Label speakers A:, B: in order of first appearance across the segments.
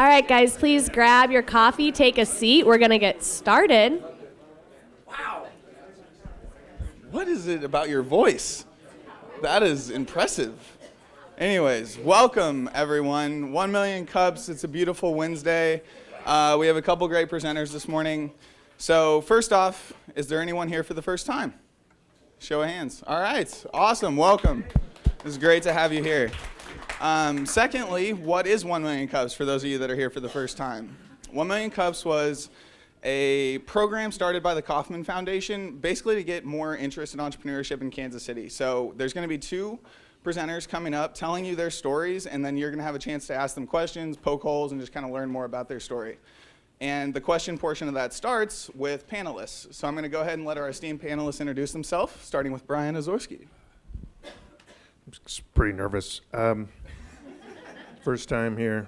A: All right, guys, please grab your coffee, take a seat. We're going to get started.
B: Wow. What is it about your voice? That is impressive. Anyways, welcome, everyone. 1 Million Cups. It's a beautiful Wednesday. We have a couple great presenters this morning. So first off, is there anyone here for the first time? Show of hands. All right. Awesome. Welcome. It's great to have you here. Secondly, what is 1 Million Cups for those of you that are here for the first time? 1 Million Cups was a program started by the Kauffman Foundation, basically to get more interest in entrepreneurship in Kansas City. So there's going to be two presenters coming up telling you their stories, and then you're going to have a chance to ask them questions, poke holes, and just kind of learn more about their story. And the question portion of that starts with panelists. So I'm going to go ahead and let our esteemed panelists introduce themselves, starting with Brian Azorski.
C: I'm just pretty nervous. First time here,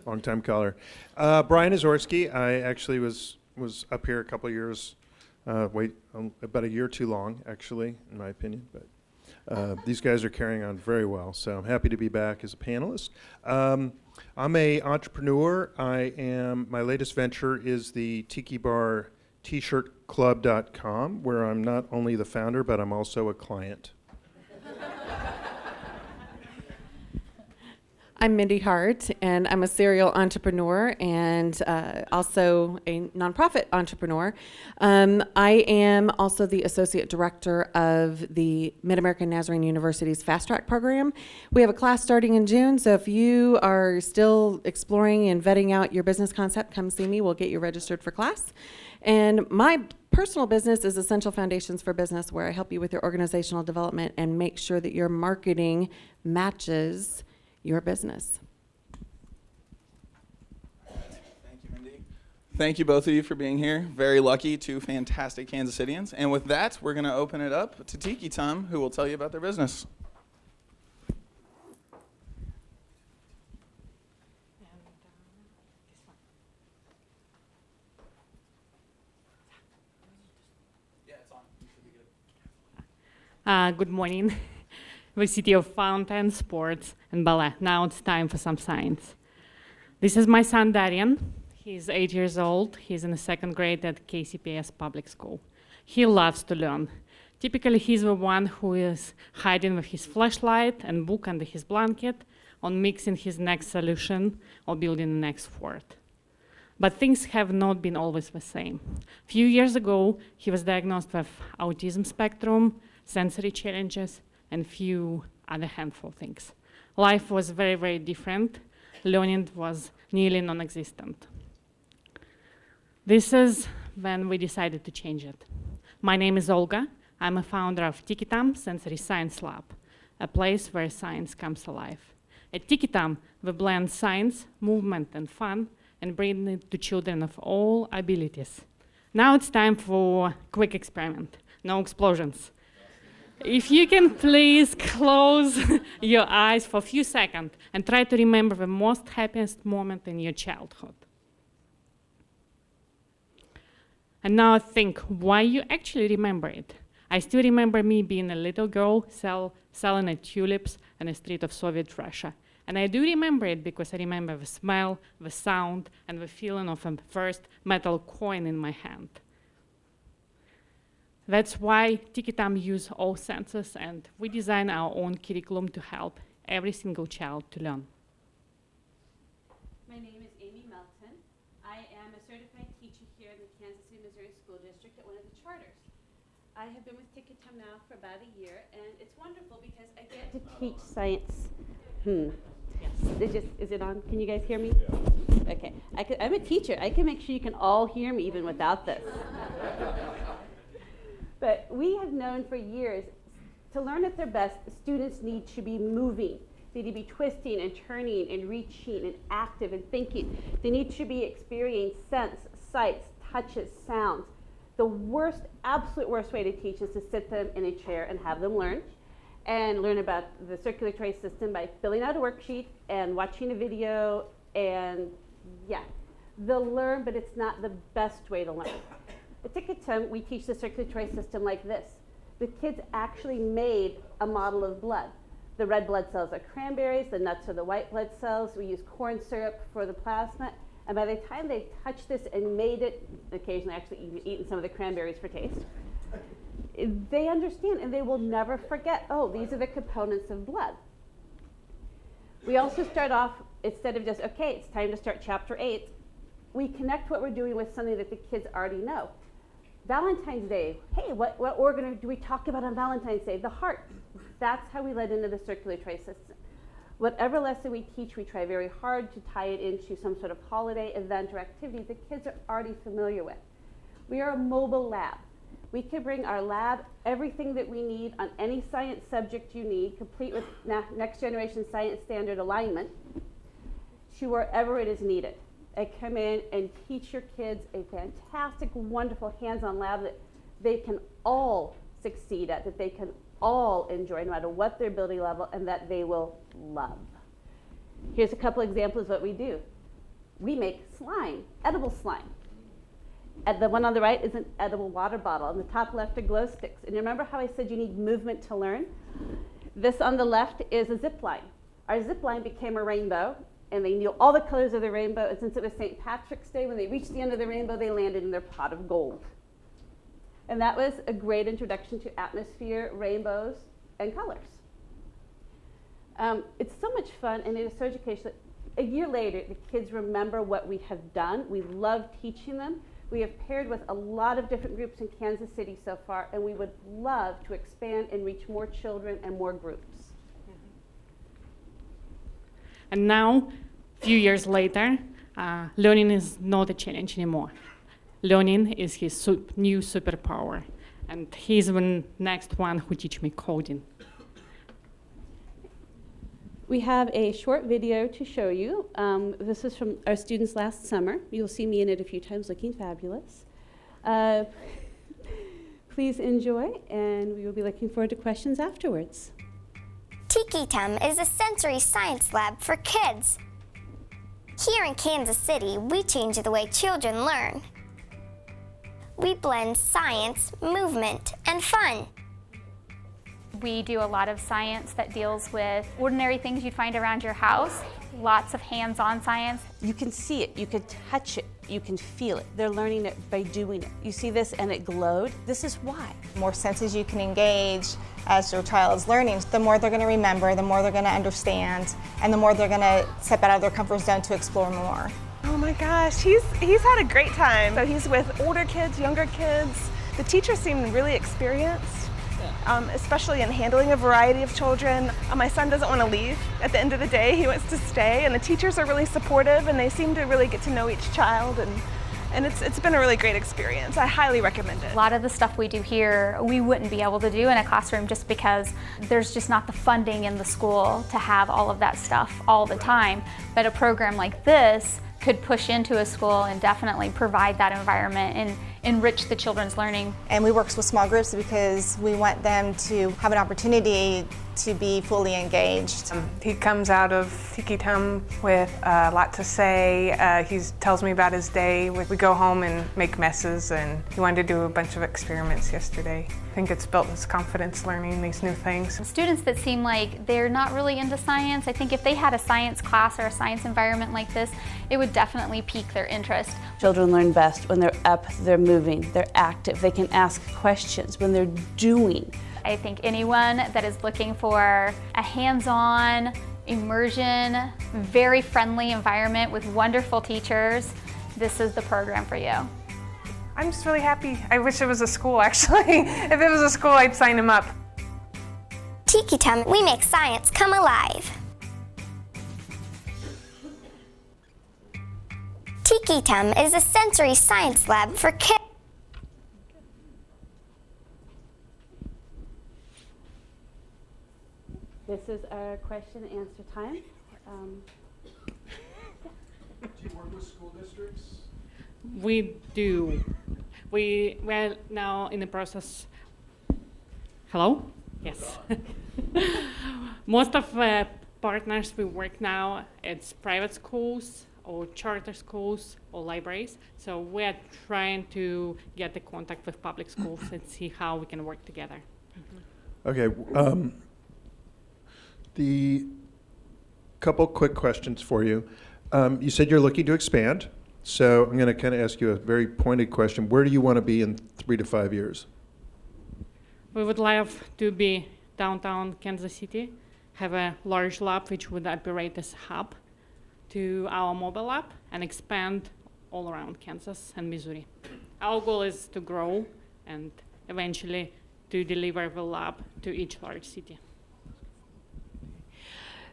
C: long time caller. Brian Azorski. I actually was up here a couple of years, about a year too long, actually, in my opinion. But these guys are carrying on very well, so I'm happy to be back as a panelist. I'm a entrepreneur. My latest venture is the Tiki Bar T-shirtclub.com, where I'm not only the founder, but I'm also a client.
D: I'm Mindy Hart, and I'm a serial entrepreneur and also a nonprofit entrepreneur. I am also the associate director of the Mid-American Nazarene University's Fast Track program. We have a class starting in June, so if you are still exploring and vetting out your business concept, come see me. We'll get you registered for class. And my personal business is Essential Foundations for Business, where I help you with your organizational development and make sure that your marketing matches your business.
B: Thank you, Mindy. Thank you, both of you, for being here. Very lucky, two fantastic Kansas Cityans. And with that, we're going to open it up to Tiki Tom, who will tell you about their business.
E: Yeah, it's on. You should be good. Good morning. The city of fountain, sports, and ballet. Now it's time for some science. This is my son, Darian. He's 8 years old. He's in the second grade at KCPS public school. He loves to learn. Typically, he's the one who is hiding with his flashlight and book under his blanket on mixing his next solution or building the next fort. But things have not been always the same. A few years ago, he was diagnosed with autism spectrum, sensory challenges, and few other handful things. Life was very, very different. Learning was nearly non-existent. This is when we decided to change it. My name is Olga. I'm a founder of Tikitam Sensory Science Lab, a place where science comes alive. At Tikitam, we blend science, movement, and fun, and bring it to children of all abilities. Now it's time for a quick experiment. No explosions. If you can please close your eyes for a few seconds and try to remember the most happiest moment in your childhood. And now think why you actually remember it. I still remember me being a little girl selling tulips on the street of Soviet Russia. And I do remember it because I remember the smell, the sound, and the feeling of a first metal coin in my hand. That's why Tikitam use all senses, and we design our own curriculum to help every single child to learn.
F: My name is Amy Melton. I am a certified teacher here in the Kansas City, Missouri School District at one of the charters. I have been with Tikitam now for about a year, and it's wonderful because I get to teach science. Yes. Is it on? Can you guys hear me? Yeah. Okay. I'm a teacher. I can make sure you can all hear me even without this. But we have known for years, to learn at their best, students need to be moving. They need to be twisting and turning and reaching and active and thinking. They need to be experiencing sense, sights, touches, sounds. The absolute worst way to teach is to sit them in a chair and have them learn about the circulatory system by filling out a worksheet and watching a video, and yeah, they'll learn, but it's not the best way to learn. At Tikitam, we teach the circulatory system like this. The kids actually made a model of blood. The red blood cells are cranberries, the nuts are the white blood cells. We use corn syrup for the plasma. And by the time they touched this and made it, occasionally actually even eaten some of the cranberries for taste, they understand and they will never forget, oh, these are the components of blood. We also start off, instead of just, okay, it's time to start chapter 8, we connect what we're doing with something that the kids already know. Valentine's Day, hey, what organ do we talk about on Valentine's Day? The heart. That's how we led into the circulatory system. Whatever lesson we teach, we try very hard to tie it into some sort of holiday, event, or activity the kids are already familiar with. We are a mobile lab. We can bring our lab everything that we need on any science subject you need, complete with next generation science standard alignment, to wherever it is needed. I come in and teach your kids a fantastic, wonderful hands-on lab that they can all succeed at, that they can all enjoy, no matter what their ability level, and that they will love. Here's a couple examples of what we do. We make slime, edible slime. And the one on the right is an edible water bottle. On the top left are glow sticks. And remember how I said you need movement to learn? This on the left is a zip line. Our zip line became a rainbow, and they knew all the colors of the rainbow. And since it was St. Patrick's Day, when they reached the end of the rainbow, they landed in their pot of gold. And that was a great introduction to atmosphere, rainbows, and colors. It's so much fun, and it is so educational. A year later, the kids remember what we have done. We love teaching them. We have paired with a lot of different groups in Kansas City so far, and we would love to expand and reach more children and more groups.
E: And now, a few years later, learning is not a challenge anymore. Learning is his new superpower, and he's the next one who teach me coding.
F: We have a short video to show you. This is from our students last summer. You'll see me in it a few times looking fabulous. Please enjoy, and we will be looking forward to questions afterwards.
G: Tiki Tum is a sensory science lab for kids. Here in Kansas City, we change the way children learn. We blend science, movement, and fun.
H: We do a lot of science that deals with ordinary things you'd find around your house, lots of hands-on science.
F: You can see it, you can touch it, you can feel it. They're learning it by doing it. You see this and it glowed. This is why.
I: The more senses you can engage as your child is learning, the more they're going to remember, the more they're going to understand, and the more they're going to step out of their comfort zone to explore more.
J: Oh my gosh, he's had a great time. So he's with older kids, younger kids. The teachers seem really experienced. Especially in handling a variety of children. My son doesn't want to leave at the end of the day. He wants to stay, and the teachers are really supportive, and they seem to really get to know each child, and it's been a really great experience. I highly recommend it.
H: A lot of the stuff we do here, we wouldn't be able to do in a classroom just because there's just not the funding in the school to have all of that stuff all the time. But a program like this could push into a school and definitely provide that environment and enrich the children's learning.
I: And we work with small groups because we want them to have an opportunity to be fully engaged.
K: He comes out of Tiki Tum with a lot to say. He tells me about his day. We go home and make messes, and he wanted to do a bunch of experiments yesterday. I think it's built his confidence learning these new things.
H: Students that seem like they're not really into science, I think if they had a science class or a science environment like this, it would definitely pique their interest.
F: Children learn best when they're up, they're moving, they're active, they can ask questions, when they're doing.
H: I think anyone that is looking for a hands-on, immersion, very friendly environment with wonderful teachers, this is the program for you.
K: I'm just really happy. I wish it was a school, actually. If it was a school, I'd sign him up.
G: Tiki Tum, we make science come alive. Tiki Tum is a sensory science lab for kids.
F: This is our question and answer time.
C: Do you work with school districts?
E: We do. We're now in the process. Hello? Yes. Most of the partners we work now, it's private schools or charter schools or libraries. So we're trying to get the contact with public schools and see how we can work together.
C: Okay. The couple quick questions for you. You said you're looking to expand, so I'm going to kind of ask you a very pointed question. Where do you want to be in 3 to 5 years?
E: We would love to be downtown Kansas City, have a large lab which would operate as a hub to our mobile lab and expand all around Kansas and Missouri. Our goal is to grow and eventually to deliver the lab to each large city.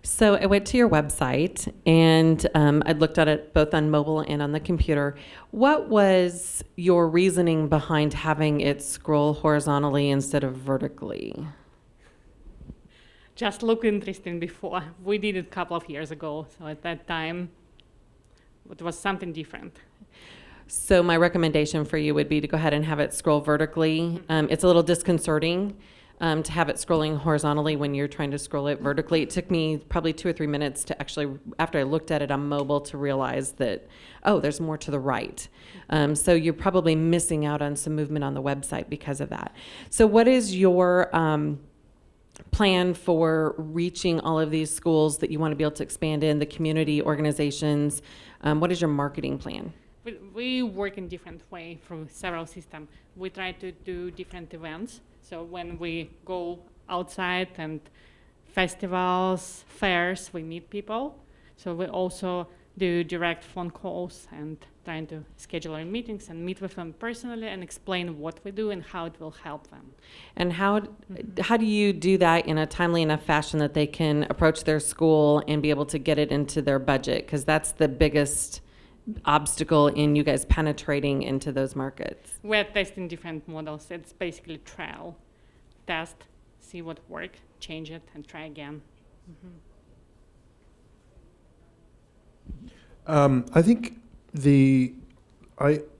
D: So I went to your website and I looked at it both on mobile and on the computer. What was your reasoning behind having it scroll horizontally instead of vertically?
E: Just looked interesting before. We did it a couple of years ago, so at that time it was something different.
D: So my recommendation for you would be to go ahead and have it scroll vertically. It's a little disconcerting to have it scrolling horizontally when you're trying to scroll it vertically. It took me probably 2 or 3 minutes to actually, after I looked at it on mobile, to realize that, oh, there's more to the right. So you're probably missing out on some movement on the website because of that. So what is your plan for reaching all of these schools that you want to be able to expand in, the community organizations? What is your marketing plan?
E: We work in different way through several systems. We try to do different events. So when we go outside and festivals, fairs, we meet people. So we also do direct phone calls and trying to schedule our meetings and meet with them personally and explain what we do and how it will help them.
D: And how do you do that in a timely enough fashion that they can approach their school and be able to get it into their budget? Because that's the biggest obstacle in you guys penetrating into those markets.
E: We're testing different models. It's basically trial, test, see what works, change it, and try again.
C: I think I'm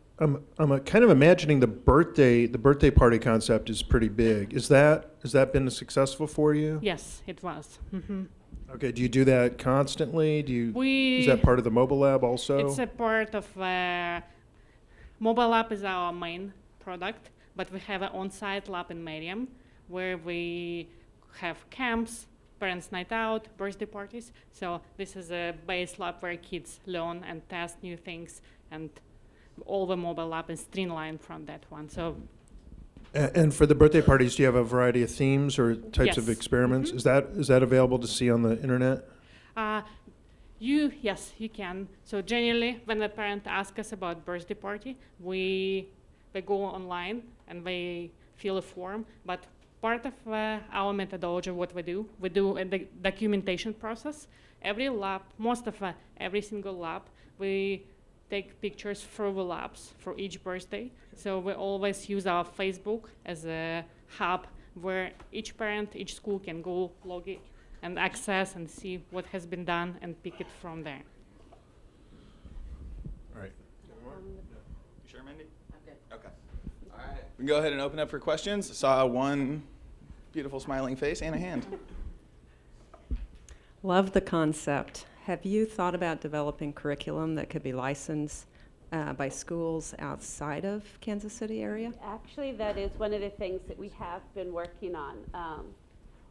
C: kind of imagining the birthday party concept is pretty big. Has that been successful for you?
E: Yes, it was.
C: Okay. Do you do that constantly? Is that part of the mobile lab also?
E: It's a part of mobile lab is our main product, but we have an on-site lab in Merriam where we have camps, parents' night out, birthday parties. So this is a base lab where kids learn and test new things, and all the mobile lab is streamlined from that one. So.
C: And for the birthday parties, do you have a variety of themes or types of
E: Yes.
C: experiments? Is that available to see on the internet?
E: Yes, you can. So generally, when the parent asks us about birthday party, they go online and they fill a form. But part of our methodology, what we do the documentation process. Every lab, every single lab, we take pictures through the labs for each birthday. So we always use our Facebook as a hub where each parent, each school can go log it and access and see what has been done and pick it from there.
C: All right.
B: You sure, Mindy? I'm good. Okay. All right. We can go ahead and open up for questions. I saw one beautiful smiling face and a hand.
L: Love the concept. Have you thought about developing curriculum that could be licensed by schools outside of Kansas City area?
F: Actually, that is one of the things that we have been working on.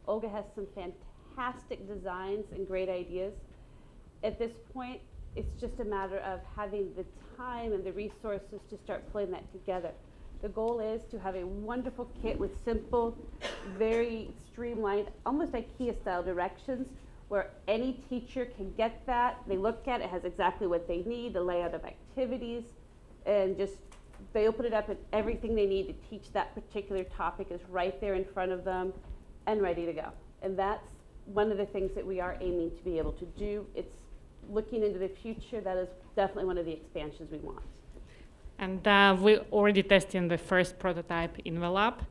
F: Olga has some fantastic designs and great ideas. At this point, it's just a matter of having the time and the resources to start pulling that together. The goal is to have a wonderful kit with simple, very streamlined, almost IKEA-style directions where any teacher can get that. They look at it, has exactly what they need, the layout of activities, and just they open it up and everything they need to teach that particular topic is right there in front of them and ready to go. And that's one of the things that we are aiming to be able to do. It's looking into the future. That is definitely one of the expansions we want.
E: And we're already testing the first prototype in the lab.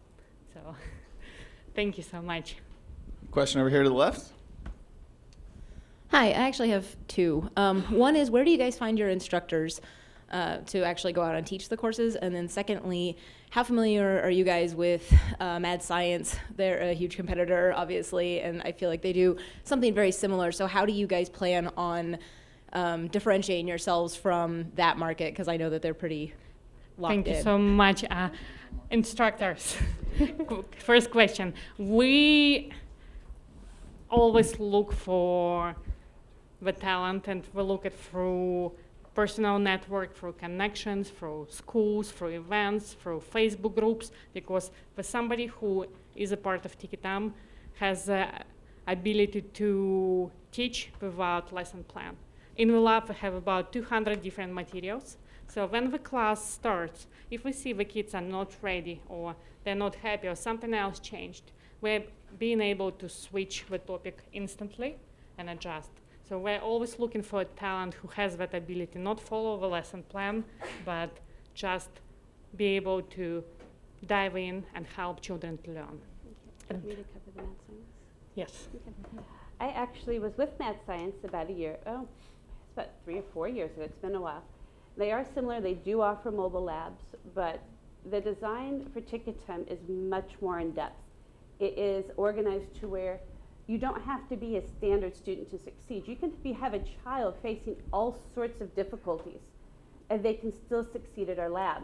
E: So thank you so much.
B: Question over here to the left.
M: Hi, I actually have two. One is, where do you guys find your instructors to actually go out and teach the courses? And then secondly, how familiar are you guys with Mad Science? They're a huge competitor, obviously, and I feel like they do something very similar. So how do you guys plan on differentiating yourselves from that market? Because I know that they're pretty locked in.
E: Thank you so much. Instructors, first question. We always look for the talent, and we look at through personal network, through connections, through schools, through events, through Facebook groups, because for somebody who is a part of Tiki Tam has the ability to teach without lesson plan. In the lab, we have about 200 different materials. So when the class starts, if we see the kids are not ready or they're not happy or something else changed, we're being able to switch the topic instantly and adjust. So we're always looking for a talent who has that ability, not follow the lesson plan, but just be able to dive in and help children to learn.
F: Do you want me to cover the math science?
E: Yes.
F: Okay. I actually was with Math Science about it's about 3 or 4 years ago. It's been a while. They are similar. They do offer mobile labs, but the design for Ticketum is much more in depth. It is organized to where you don't have to be a standard student to succeed. You can have a child facing all sorts of difficulties, and they can still succeed at our lab.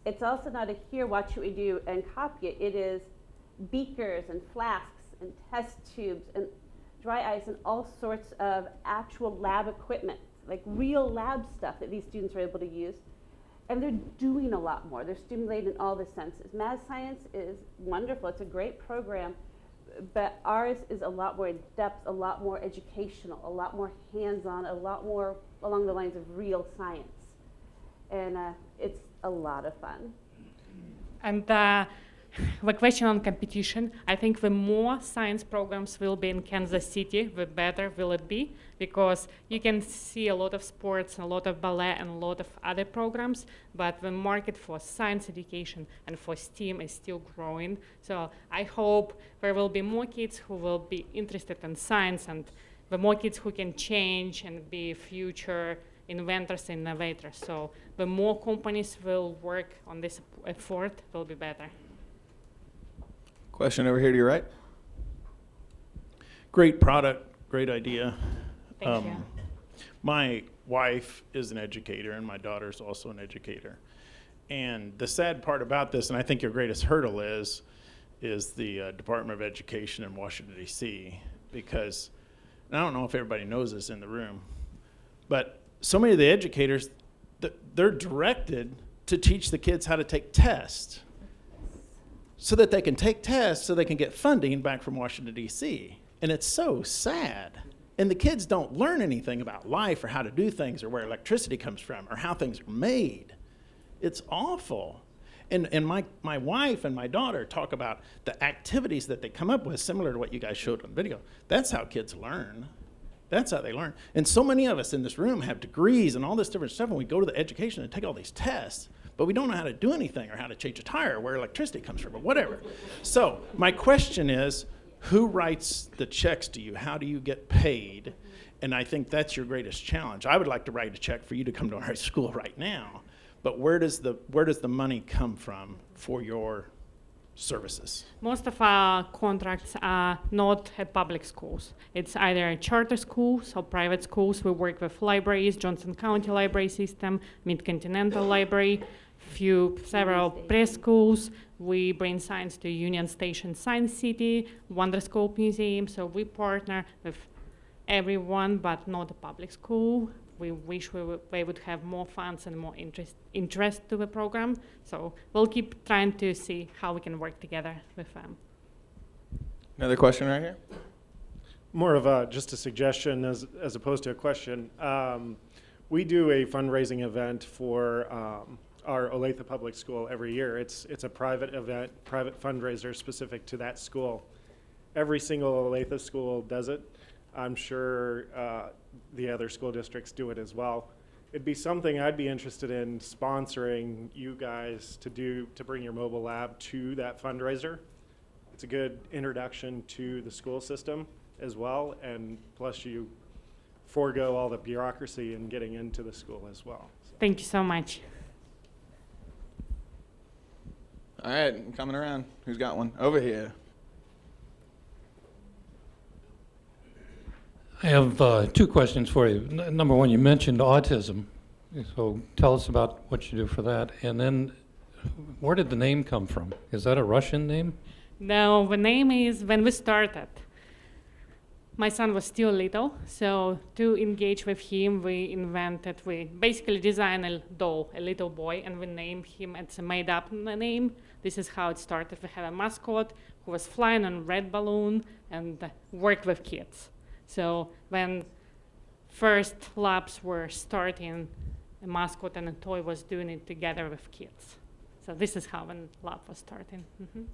F: It's also not a here, watch what we do, and copy it. It is beakers and flasks and test tubes and dry ice and all sorts of actual lab equipment, like real lab stuff that these students are able to use. And they're doing a lot more. They're stimulating all the senses. Math Science is wonderful. It's a great program, but ours is a lot more in depth, a lot more educational, a lot more hands-on, a lot more along the lines of real science. And it's a lot of fun.
E: And the question on competition, I think the more science programs will be in Kansas City, the better will it be, because you can see a lot of sports, a lot of ballet, and a lot of other programs, but the market for science education and for STEAM is still growing. So I hope there will be more kids who will be interested in science, and the more kids who can change and be future inventors and innovators. So the more companies will work on this effort, will be better.
B: Question over here to your right.
N: Great product, great idea.
E: Thank you.
N: My wife is an educator, and my daughter's also an educator. And the sad part about this, and I think your greatest hurdle is the Department of Education in Washington, D.C., because, and I don't know if everybody knows this in the room, but so many of the educators, they're directed to teach the kids how to take tests, so that they can take tests so they can get funding back from Washington, D.C. And it's so sad. And the kids don't learn anything about life or how to do things or where electricity comes from or how things are made. It's awful. And my wife and my daughter talk about the activities that they come up with, similar to what you guys showed on video. That's how kids learn. That's how they learn. And so many of us in this room have degrees and all this different stuff, and we go to the education and take all these tests, but we don't know how to do anything or how to change a tire, where electricity comes from, or whatever. So my question is, who writes the checks to you? How do you get paid? And I think that's your greatest challenge. I would like to write a check for you to come to our school right now, but where does the money come from for your services?
E: Most of our contracts are not at public schools. It's either charter schools or private schools. We work with libraries, Johnson County Library System, Mid-Continental Library, several preschools. We bring science to Union Station Science City, Wonderscope Museum. So we partner with everyone, but not a public school. We wish they would have more funds and more interest to the program. So we'll keep trying to see how we can work together with them.
B: Another question right here.
C: More of just a suggestion as opposed to a question. We do a fundraising event for our Olathe Public School every year. It's a private event, private fundraiser specific to that school. Every single Olathe school does it. I'm sure the other school districts do it as well. It'd be something I'd be interested in sponsoring you guys to bring your mobile lab to that fundraiser. It's a good introduction to the school system as well, and plus you forego all the bureaucracy in getting into the school as well.
E: Thank you so much.
B: All right, I'm coming around. Who's got one? Over here.
O: I have two questions for you. Number one, you mentioned autism. So tell us about what you do for that. And then where did the name come from? Is that a Russian name?
E: No, the name is when we started. my son was still little, so to engage with him, we basically designed a doll, a little boy, and we named him. It's a made-up name. This is how it started. We had a mascot who was flying on a red balloon and worked with kids. So when first labs were starting, a mascot and a toy was doing it together with kids. So this is how when lab was starting. Mm-hmm.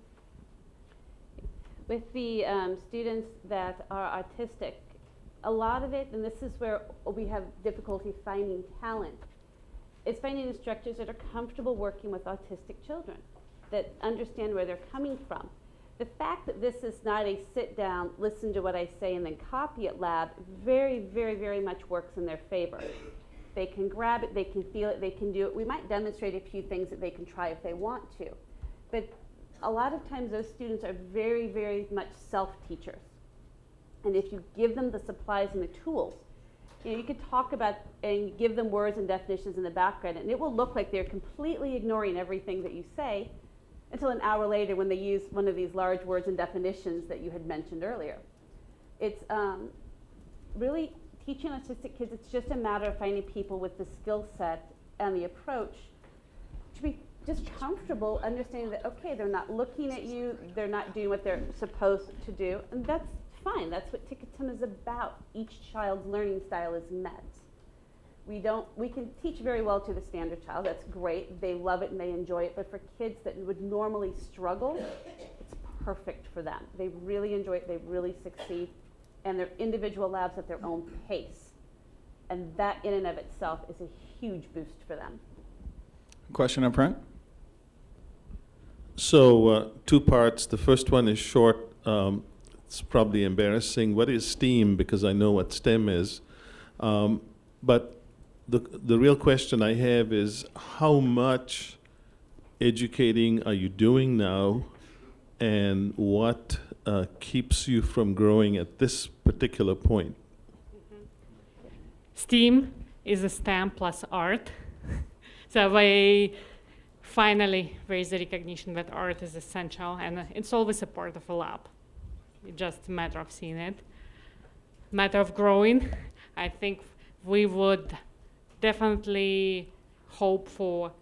F: With the students that are autistic, a lot of it, and this is where we have difficulty finding talent, is finding instructors that are comfortable working with autistic children, that understand where they're coming from. The fact that this is not a sit down, listen to what I say, and then copy it lab very, very, very much works in their favor. They can grab it, they can feel it, they can do it. We might demonstrate a few things that they can try if they want to. But a lot of times those students are very, very much self-teachers. And if you give them the supplies and the tools, you could talk about and give them words and definitions in the background, and it will look like they're completely ignoring everything that you say until an hour later when they use one of these large words and definitions that you had mentioned earlier. It's really teaching autistic kids, it's just a matter of finding people with the skill set and the approach to be just comfortable understanding that, okay, they're not looking at you, they're not doing what they're supposed to do, and that's fine. That's what Ticketum is about. Each child's learning style is met. We can teach very well to the standard child. That's great. They love it and they enjoy it. But for kids that would normally struggle, it's perfect for them. They really enjoy it. They really succeed. And they're individual labs at their own pace. And that in and of itself is a huge boost for them.
B: Question up front.
P: So 2 parts. The first one is short. It's probably embarrassing. What is STEAM? Because I know what STEM is. But the real question I have is, how much educating are you doing now, and what keeps you from growing at this particular point?
E: STEAM is a STEM plus art. So finally there is a recognition that art is essential, and it's always a part of a lab. It's just a matter of seeing it. Matter of growing. I think we would definitely hope for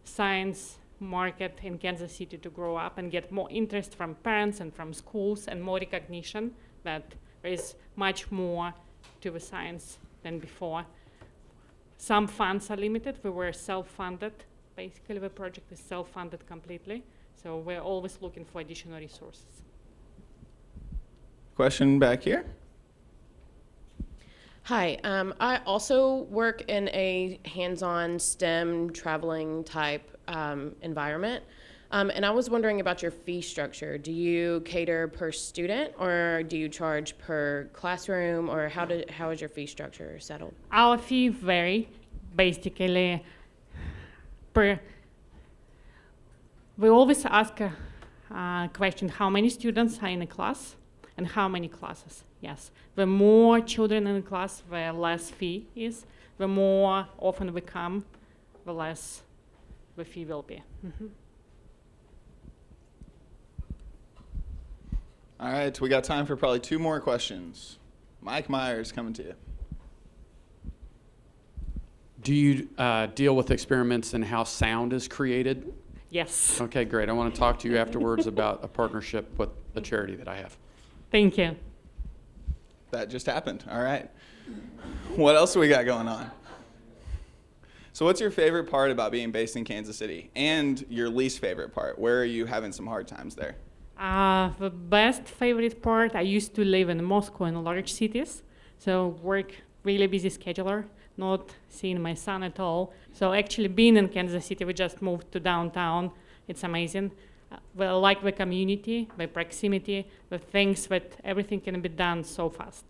E: science market in Kansas City to grow up and get more interest from parents and from schools, and more recognition that there is much more to the science than before. Some funds are limited. We were self-funded. Basically, the project is self-funded completely. So we're always looking for additional resources.
B: Question back here.
Q: Hi, I also work in a hands-on STEM traveling type environment, and I was wondering about your fee structure. Do you cater per student, or do you charge per classroom, or how is your fee structure settled?
E: Our fee vary, basically. We always ask a question: how many students are in a class, and how many classes? Yes, the more children in the class, the less fee is. The more often we come, the less the fee will be. Mm-hmm.
B: All right, we got time for probably 2 more questions. Mike Myers, coming to you.
R: Do you deal with experiments in how sound is created?
E: Yes.
R: Okay, great. I want to talk to you afterwards about a partnership with a charity that I have.
E: Thank you.
B: That just happened. All right. What else do we got going on? So what's your favorite part about being based in Kansas City, and your least favorite part? Where are you having some hard times there?
E: The best favorite part, I used to live in Moscow and large cities, so work really busy scheduler, not seeing my son at all. So actually being in Kansas City, we just moved to downtown. It's amazing. We like the community, the proximity, the things that everything can be done so fast.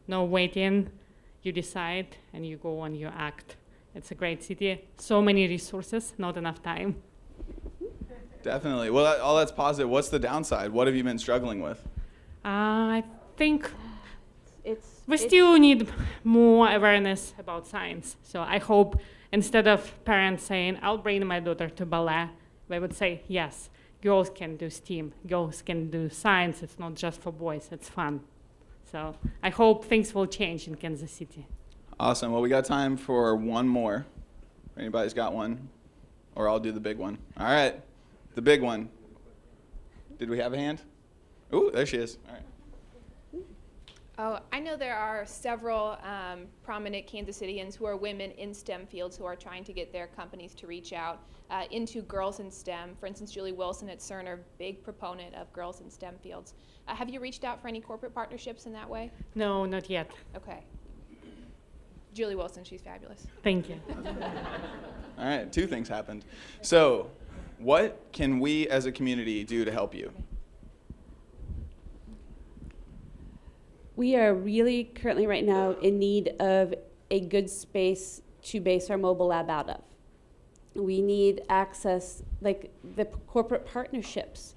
E: No waiting, you decide and you go and you act. It's a great city. So many resources, not enough time.
B: Definitely. Well, all that's positive. What's the downside? What have you been struggling with?
E: I think we still need more awareness about science. So I hope instead of parents saying, I'll bring my daughter to ballet, they would say, yes, girls can do STEAM, girls can do science. It's not just for boys, it's fun. So I hope things will change in Kansas City.
B: Awesome. Well, we got time for one more. Anybody's got one? Or I'll do the big one. All right. The big one. Did we have a hand? Ooh, there she is. All right.
S: Oh, I know there are several prominent Kansas Citians who are women in STEM fields who are trying to get their companies to reach out into girls in STEM. For instance, Julie Wilson at Cerner, big proponent of girls in STEM fields. Have you reached out for any corporate partnerships in that way?
E: No, not yet.
S: Okay. Julie Wilson, she's fabulous.
E: Thank you.
B: All right, two things happened. So, what can we as a community do to help you?
F: We are really currently right now in need of a good space to base our mobile lab out of. We need access, like the corporate partnerships.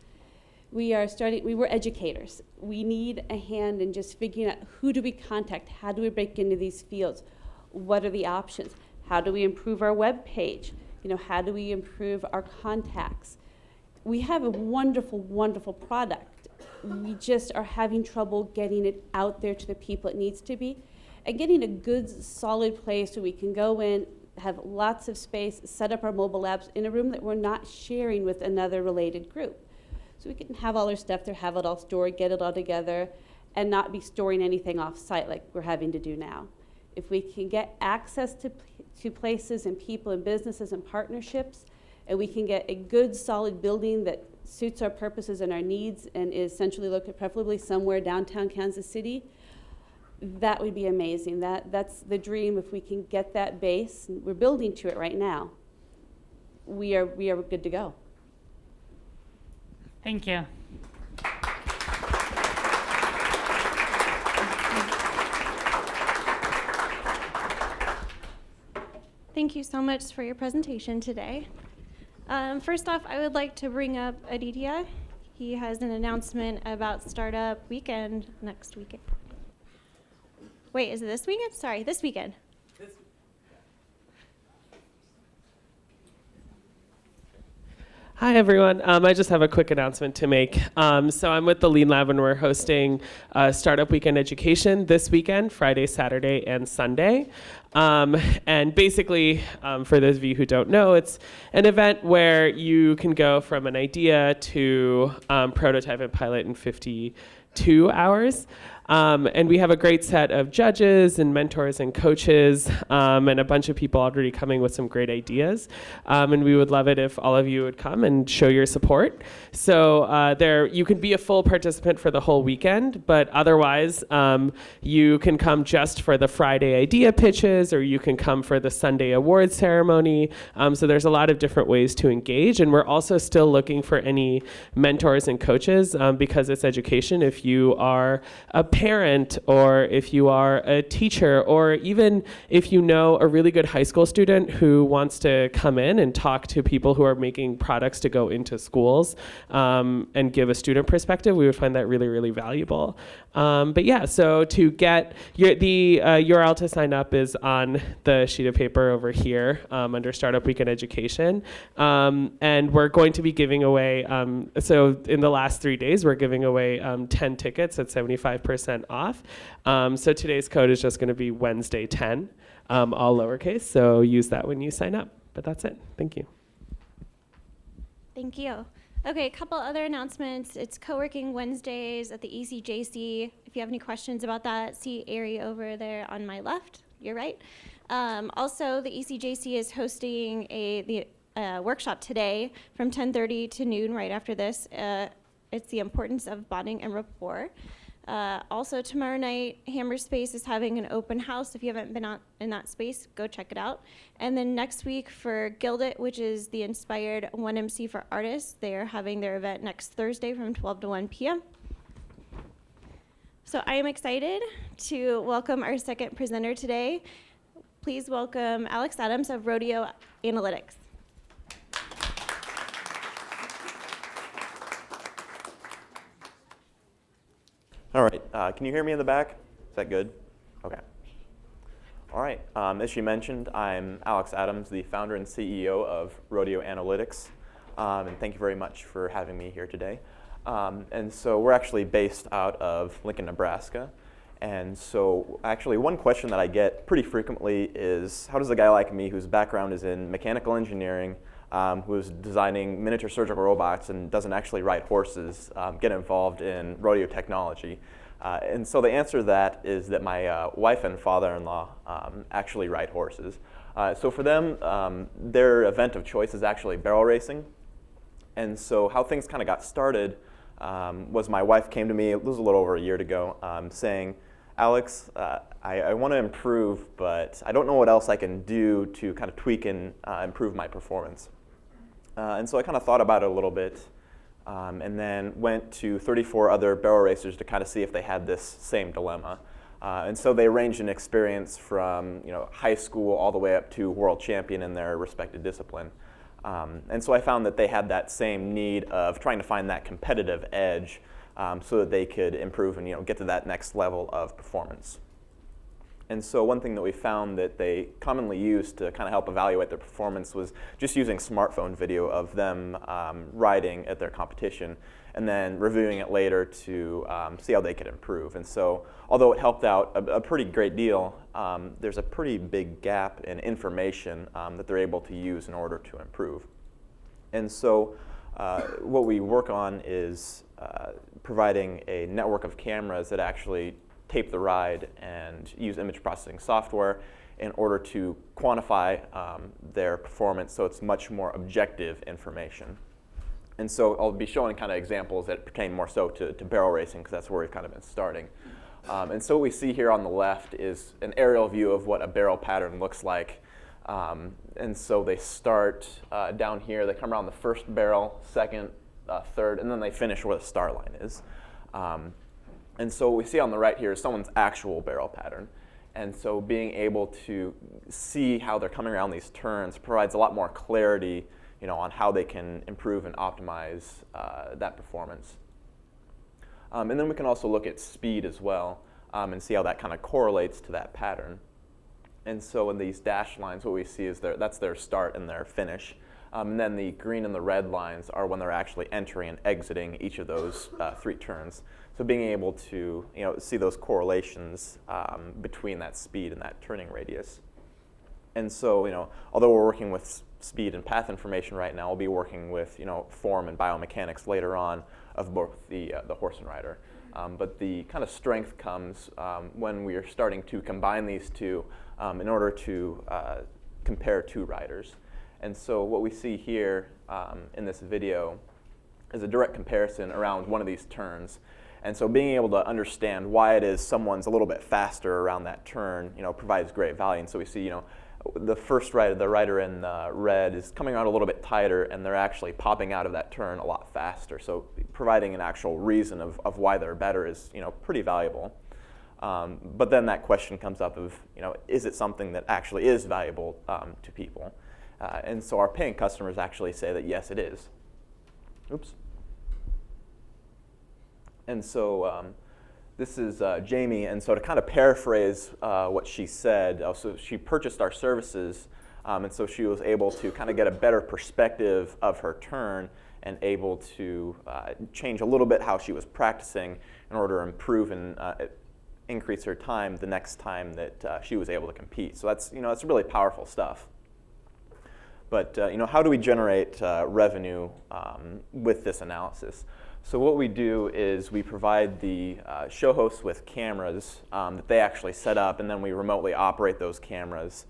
F: We were educators. We need a hand in just figuring out who do we contact, how do we break into these fields, what are the options, how do we improve our web page, how do we improve our contacts. We have a wonderful, wonderful product. We just are having trouble getting it out there to the people it needs to be, and getting a good, solid place where we can go in, have lots of space, set up our mobile labs in a room that we're not sharing with another related group. So we can have all our stuff there, have it all stored, get it all together, and not be storing anything off-site like we're having to do now. If we can get access to places and people and businesses and partnerships, and we can get a good, solid building that suits our purposes and our needs and is centrally located, preferably somewhere downtown Kansas City, that would be amazing. That's the dream. If we can get that base, we're building to it right now, we are good to go.
E: Thank you.
T: Thank you so much for your presentation today. First off, I would like to bring up Aditya. He has an announcement about Startup Weekend next weekend. Wait, is it this weekend? Sorry, this weekend.
U: Hi, everyone. I just have a quick announcement to make. So I'm with the Lean Lab, and we're hosting Startup Weekend Education this weekend, Friday, Saturday, and Sunday. And basically, for those of you who don't know, it's an event where you can go from an idea to prototype and pilot in 52 hours. And we have a great set of judges and mentors and coaches and a bunch of people already coming with some great ideas. And we would love it if all of you would come and show your support. So you can be a full participant for the whole weekend, but otherwise you can come just for the Friday idea pitches, or you can come for the Sunday awards ceremony. So there's a lot of different ways to engage. And we're also still looking for any mentors and coaches because it's education. If you are a parent, or if you are a teacher, or even if you know a really good high school student who wants to come in and talk to people who are making products to go into schools and give a student perspective, we would find that really, really valuable. But yeah, so to get the URL to sign up is on the sheet of paper over here under Startup Weekend Education. And we're going to be giving away, so in the last 3 days, we're giving away 10 tickets at 75% off. So today's code is just going to be Wednesday 10, all lowercase. So use that when you sign up. But that's it. Thank you.
T: Thank you. Okay, a couple other announcements. It's co-working Wednesdays at the ECJC. If you have any questions about that, see Ari over there on my left, your right. Also, the ECJC is hosting the workshop today from 10:30 to noon right after this. It's the importance of bonding and rapport. Also tomorrow night, Hammer Space is having an open house. If you haven't been in that space, go check it out. And then next week for Guild It, which is the Inspired 1MC for Artists, they are having their event next Thursday from 12 to 1 p.m. So I am excited to welcome our second presenter today. Please welcome Alex Adams of Rodeo Analytics.
V: All right, can you hear me in the back? Is that good? Okay. All right, as she mentioned, I'm Alex Adams, the founder and CEO of Rodeo Analytics, and thank you very much for having me here today. And so we're actually based out of Lincoln, Nebraska, And so actually one question that I get pretty frequently is, how does a guy like me whose background is in mechanical engineering, who's designing miniature surgical robots and doesn't actually ride horses, get involved in rodeo technology? And so the answer to that is that my wife and father-in-law actually ride horses. So for them, their event of choice is actually barrel racing. And so how things kind of got started was my wife came to me, it was a little over a year ago, saying, Alex, I want to improve, but I don't know what else I can do to kind of tweak and improve my performance. And so I kind of thought about it a little bit, and then went to 34 other barrel racers to kind of see if they had this same dilemma. And so they ranged in experience from high school all the way up to world champion in their respective discipline. And so I found that they had that same need of trying to find that competitive edge so that they could improve and get to that next level of performance. And so one thing that we found that they commonly used to kind of help evaluate their performance was just using smartphone video of them riding at their competition and then reviewing it later to see how they could improve. And so although it helped out a pretty great deal, there's a pretty big gap in information that they're able to use in order to improve. And so what we work on is providing a network of cameras that actually tape the ride and use image processing software in order to quantify their performance so it's much more objective information. And so I'll be showing kind of examples that pertain more so to barrel racing because that's where we've kind of been starting. And so what we see here on the left is an aerial view of what a barrel pattern looks like. And so they start down here, they come around the first barrel, second, third, and then they finish where the start line is. And so what we see on the right here is someone's actual barrel pattern. And so being able to see how they're coming around these turns provides a lot more clarity on how they can improve and optimize that performance. And then we can also look at speed as well and see how that kind of correlates to that pattern. And so in these dashed lines, what we see is that's their start and their finish. And then the green and the red lines are when they're actually entering and exiting each of those 3 turns. So being able to see those correlations between that speed and that turning radius. And so although we're working with speed and path information right now, we'll be working with form and biomechanics later on of both the horse and rider. But the kind of strength comes when we are starting to combine these two in order to compare 2 riders. And so what we see here in this video is a direct comparison around one of these turns. And so being able to understand why it is someone's a little bit faster around that turn, provides great value. And so we see, the first rider, the rider in red, is coming out a little bit tighter, and they're actually popping out of that turn a lot faster. So providing an actual reason of why they're better is, pretty valuable. But then that question comes up of, is it something that actually is valuable to people? And so our paying customers actually say that yes, it is. Oops. And so this is Jamie, and so to kind of paraphrase what she said, so she purchased our services, and so she was able to kind of get a better perspective of her turn and able to change a little bit how she was practicing in order to improve and increase her time the next time that she was able to compete. So that's, that's really powerful stuff. But how do we generate revenue with this analysis? So what we do is we provide the show hosts with cameras that they actually set up, and then we remotely operate those cameras.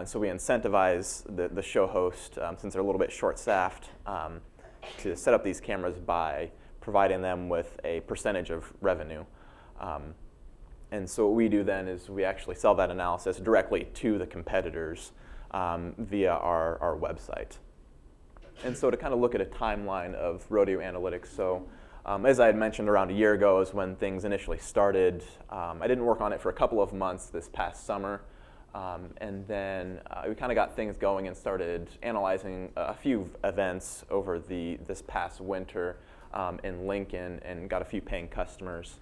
V: So we incentivize the show host, since they're a little bit short-staffed, to set up these cameras by providing them with a percentage of revenue. And so what we do then is we actually sell that analysis directly to the competitors via our website. And so to kind of look at a timeline of Rodeo Analytics, so as I had mentioned, around a year ago is when things initially started. I didn't work on it for a couple of months this past summer. And then we kind of got things going and started analyzing a few events over this past winter in Lincoln and got a few paying customers.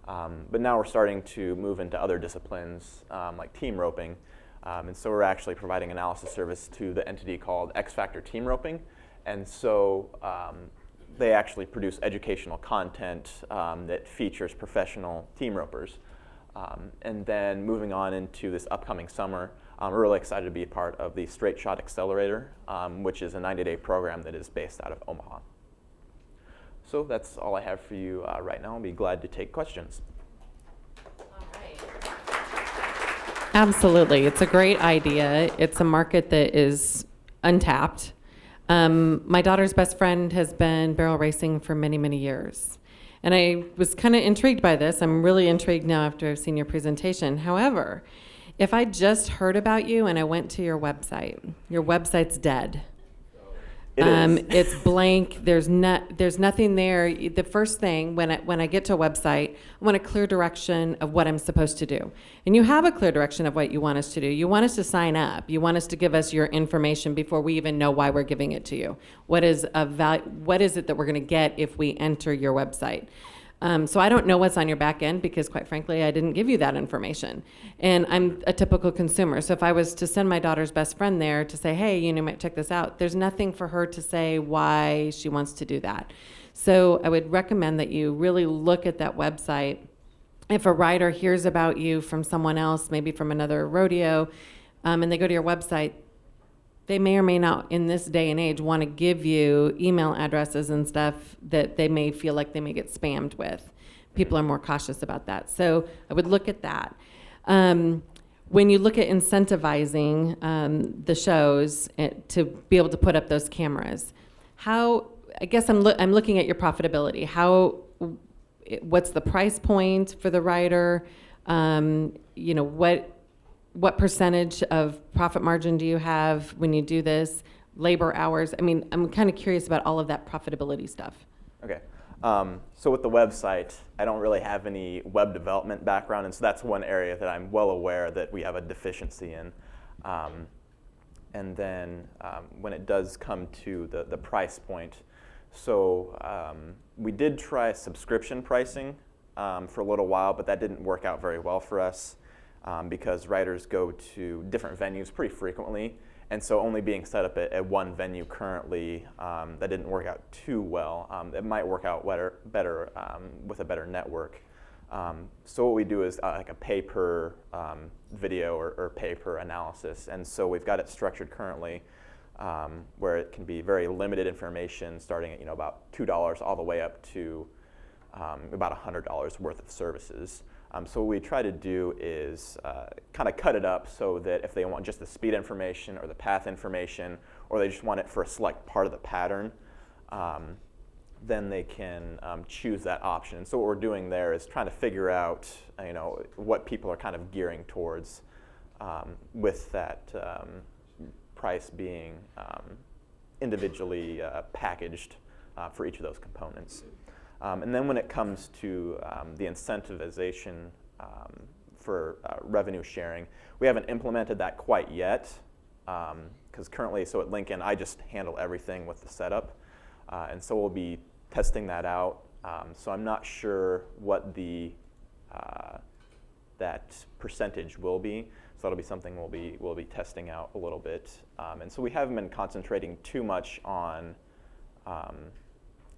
V: But now we're starting to move into other disciplines like team roping. And so we're actually providing analysis service to the entity called X Factor Team Roping. And so they actually produce educational content that features professional team ropers. And then moving on into this upcoming summer, we're really excited to be a part of the Straight Shot Accelerator, which is a 90-day program that is based out of Omaha. So that's all I have for you right now. I'll be glad to take questions.
D: Absolutely. It's a great idea. It's a market that is untapped. My daughter's best friend has been barrel racing for many, many years. And I was kind of intrigued by this. I'm really intrigued now after I've seen your presentation. However, if I just heard about you and I went to your website's dead. It's blank. There's nothing there. The first thing when I get to a website, I want a clear direction of what I'm supposed to do. And you have a clear direction of what you want us to do. You want us to sign up. You want us to give us your information before we even know why we're giving it to you. What is it that we're going to get if we enter your website? So I don't know what's on your back end because, quite frankly, I didn't give you that information. And I'm a typical consumer. So if I was to send my daughter's best friend there to say, hey, you might check this out, there's nothing for her to say why she wants to do that. So I would recommend that you really look at that website. If a rider hears about you from someone else, maybe from another rodeo, and they go to your website, they may or may not, in this day and age, want to give you email addresses and stuff that they may feel like they may get spammed with. People are more cautious about that. So I would look at that. When you look at incentivizing the shows to be able to put up those cameras, I guess I'm looking at your profitability. What's the price point for the rider? What percentage of profit margin do you have when you do this? Labor hours? I mean, I'm kind of curious about all of that profitability stuff.
V: Okay. So with the website, I don't really have any web development background, and so that's one area that I'm well aware that we have a deficiency in. And then when it does come to the price point, so we did try subscription pricing for a little while, but that didn't work out very well for us. Because riders go to different venues pretty frequently, and so only being set up at one venue currently, that didn't work out too well. It might work out better with a better network. So what we do is like a pay-per video or pay-per analysis, and so we've got it structured currently where it can be very limited information, starting at about $2 all the way up to about $100 worth of services. So what we try to do is kind of cut it up so that if they want just the speed information or the path information, or they just want it for a select part of the pattern, then they can choose that option. And so what we're doing there is trying to figure out what people are kind of gearing towards with that price being individually packaged for each of those components. And then when it comes to the incentivization for revenue sharing, we haven't implemented that quite yet, because currently, so at Lincoln, I just handle everything with the setup, and so we'll be testing that out. So I'm not sure what that percentage will be. So that'll be something we'll be testing out a little bit. And so we haven't been concentrating too much on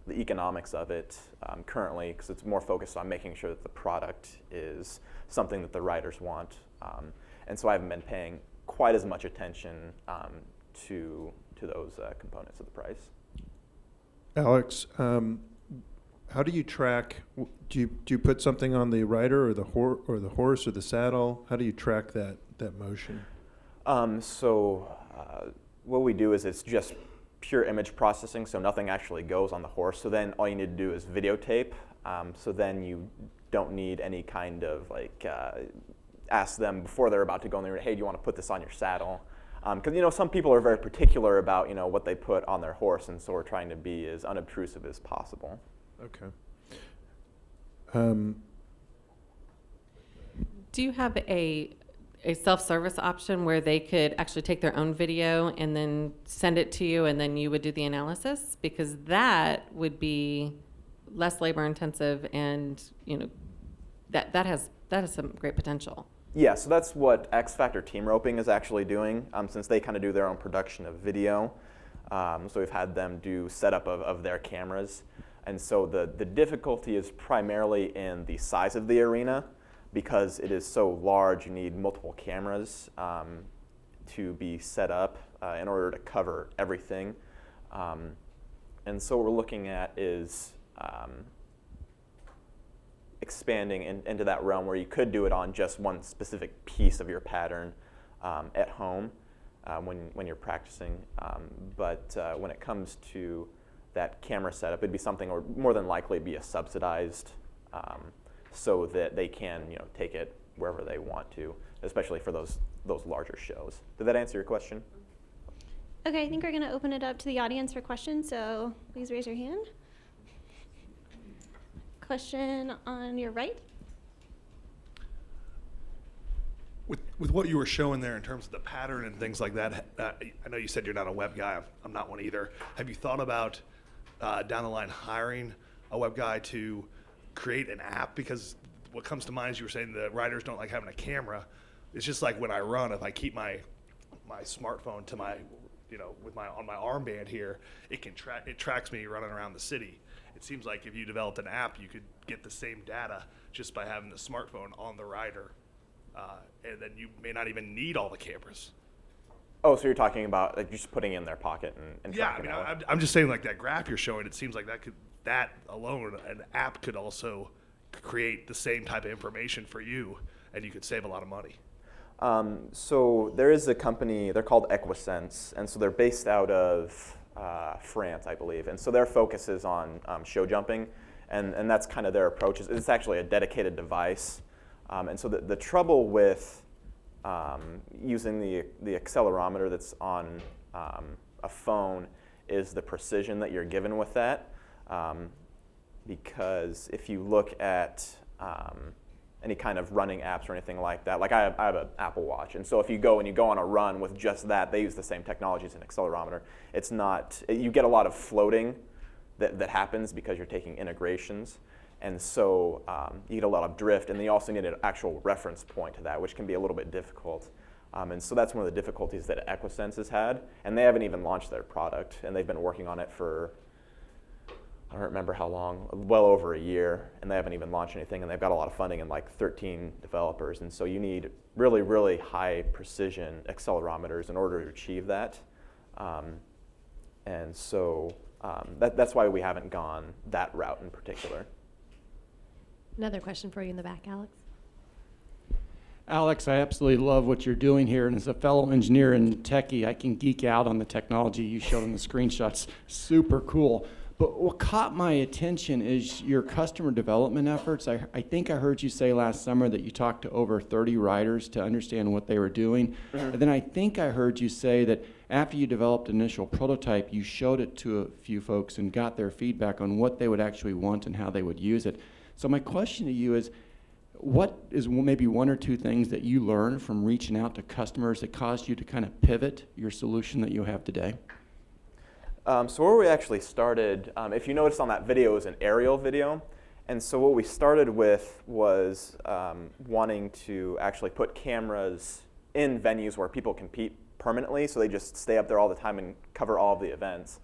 V: the economics of it currently, because it's more focused on making sure that the product is something that the riders want. And so I haven't been paying quite as much attention to those components of the price.
C: Alex, how do you track? Do you put something on the rider or the horse or the saddle? How do you track that motion?
V: What we do is it's just pure image processing, so nothing actually goes on the horse. So then all you need to do is videotape. So then you don't need any kind of ask them before they're about to go in there, hey, do you want to put this on your saddle? Because some people are very particular about what they put on their horse, and so we're trying to be as unobtrusive as possible.
C: Okay.
D: Do you have a self-service option where they could actually take their own video and then send it to you, and then you would do the analysis? Because that would be less labor intensive, and that has some great potential.
V: Yeah, so that's what X Factor Team Roping is actually doing, since they kind of do their own production of video. So we've had them do setup of their cameras. And so the difficulty is primarily in the size of the arena. because it is so large, you need multiple cameras to be set up in order to cover everything. And so what we're looking at is expanding into that realm where you could do it on just one specific piece of your pattern at home when you're practicing. But when it comes to that camera setup, it'd be something, or more than likely be a subsidized, so that they can take it wherever they want to, especially for those larger shows. Did that answer your question?
T: Okay, I think we're going to open it up to the audience for questions, so please raise your hand. Question on your right.
A: With what you were showing there in terms of the pattern and things like that, I know you said you're not a web guy. I'm not one either. Have you thought about down the line hiring a web guy to create an app? Because what comes to mind is you were saying the riders don't like having a camera. It's just like when I run, if I keep my smartphone to my, on my armband here, it tracks me running around the city. It seems like if you developed an app, you could get the same data just by having the smartphone on the rider, and then you may not even need all the cameras.
V: Oh, so you're talking about like just putting it in their pocket and
A: Yeah,
V: tracking it.
A: I'm just saying, like that graph you're showing, it seems like that alone, an app could also create the same type of information for you, and you could save a lot of money.
V: So there is a company, they're called Equisense, and so they're based out of France, I believe, and so their focus is on show jumping, and that's kind of their approach. It's actually a dedicated device, and so the trouble with using the accelerometer that's on a phone is the precision that you're given with that, because if you look at any kind of running apps or anything like that. Like I have an Apple Watch, and so if you go on a run with just that, they use the same technology as an accelerometer. It's not, you get a lot of floating that happens because you're taking integrations, and so you get a lot of drift, and then you also need an actual reference point to that, which can be a little bit difficult. And so that's one of the difficulties that Equisense has had, and they haven't even launched their product, and they've been working on it for, I don't remember how long, well over a year, and they haven't even launched anything, and they've got a lot of funding and like 13 developers, and so you need really, really high precision accelerometers in order to achieve that. And so that's why we haven't gone that route in particular.
J: Another question for you in the back, Alex.
R: Alex, I absolutely love what you're doing here, and as a fellow engineer and techie, I can geek out on the technology you showed in the screenshots. Super cool. But what caught my attention is your customer development efforts. I think I heard you say last summer that you talked to over 30 riders to understand what they were doing. And then I think I heard you say that after you developed an initial prototype, you showed it to a few folks and got their feedback on what they would actually want and how they would use it. So my question to you is, what is maybe one or two things that you learned from reaching out to customers that caused you to kind of pivot your solution that you have today?
V: So where we actually started, if you noticed on that video, it was an aerial video. And so what we started with was wanting to actually put cameras in venues where people compete permanently, so they just stay up there all the time and cover all of the events.